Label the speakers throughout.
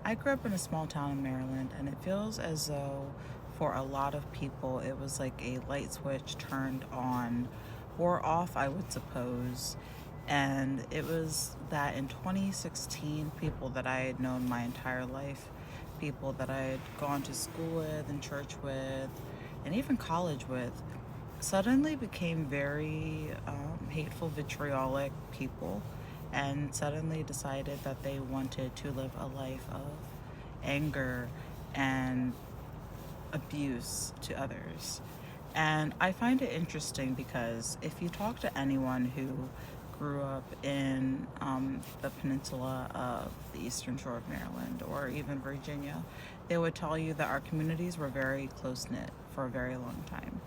Speaker 1: I grew up in a small town in Maryland, and it feels as though for a lot of people it was like a light switch turned on or off, I would suppose. And it was that in 2016, people that I had known my entire life, people that I had gone to school with and church with, and even college with, suddenly became very hateful, vitriolic people, and suddenly decided that they wanted to live a life of anger and abuse to others. And I find it interesting because if you talk to anyone who grew up in the peninsula of the eastern shore of Maryland or even Virginia, they would tell you that our communities were very close knit for a very long time.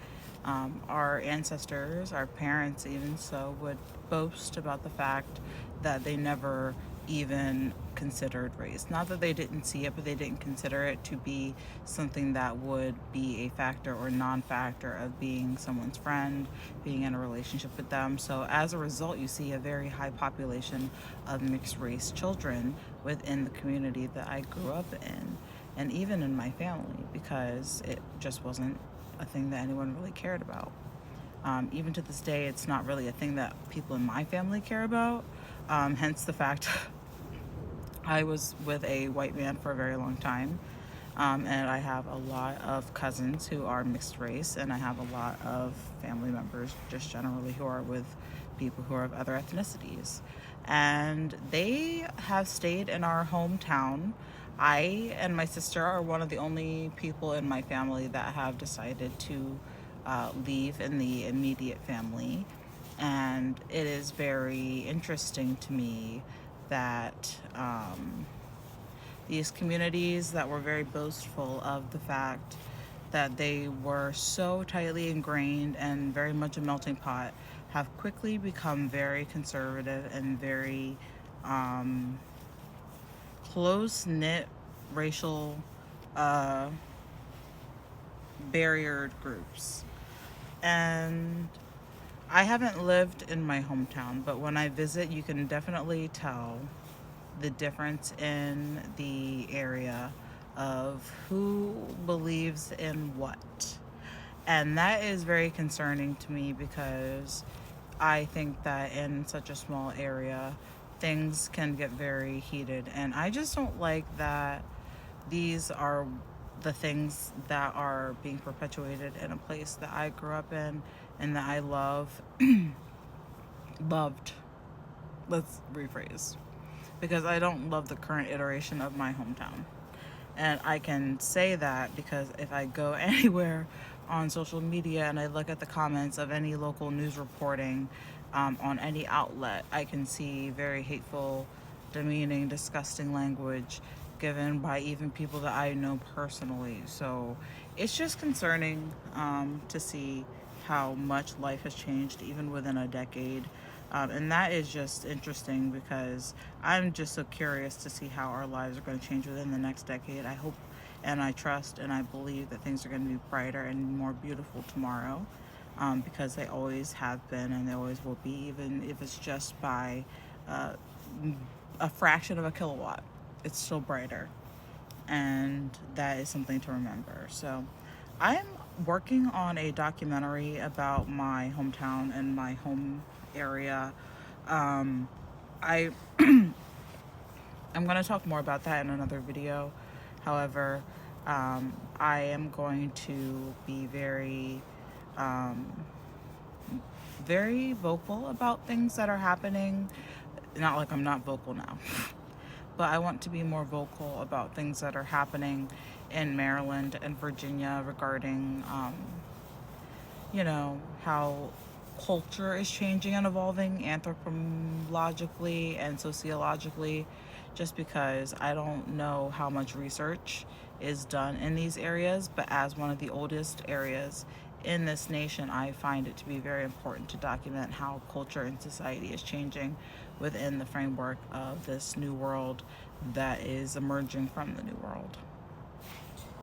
Speaker 1: Our ancestors, our parents even so, would boast about the fact that they never even considered race. Not that they didn't see it, but they didn't consider it to be something that would be a factor or non-factor of being someone's friend, being in a relationship with them. So as a result, you see a very high population of mixed race children within the community that I grew up in, and even in my family, because it just wasn't a thing that anyone really cared about. Even to this day, it's not really a thing that people in my family care about. Hence the fact I was with a white man for a very long time. And I have a lot of cousins who are mixed race, and I have a lot of family members just generally who are with people who are of other ethnicities. And they have stayed in our hometown. I and my sister are one of the only people in my family that have decided to leave in the immediate family. And it is very interesting to me that these communities that were very boastful of the fact that they were so tightly ingrained and very much a melting pot have quickly become very conservative and very close-knit racial uh, barriered groups. And I haven't lived in my hometown, but when I visit, you can definitely tell the difference in the area of who believes in what. And that is very concerning to me because I think that in such a small area, things can get very heated. And I just don't like that these are the things that are being perpetuated in a place that I grew up in and that I loved. Let's rephrase, because I don't love the current iteration of my hometown. And I can say that because if I go anywhere on social media and I look at the comments of any local news reporting on any outlet, I can see very hateful, demeaning, disgusting language given by even people that I know personally. So it's just concerning to see how much life has changed even within a decade. And that is just interesting because I'm just so curious to see how our lives are going to change within the next decade. I hope and I trust and I believe that things are going to be brighter and more beautiful tomorrow, because they always have been and they always will be, even if it's just by uh, a fraction of a kilowatt. It's still brighter, and that is something to remember. So I'm working on a documentary about my hometown and my home area. I I'm going to talk more about that in another video. However, I am going to be very vocal about things that are happening. Not like I'm not vocal now, but I want to be more vocal about things that are happening in Maryland and Virginia regarding, how culture is changing and evolving anthropologically and sociologically, just because I don't know how much research is done in these areas, but as one of the oldest areas in this nation, I find it to be very important to document how culture and society is changing within the framework of this new world that is emerging from the new world.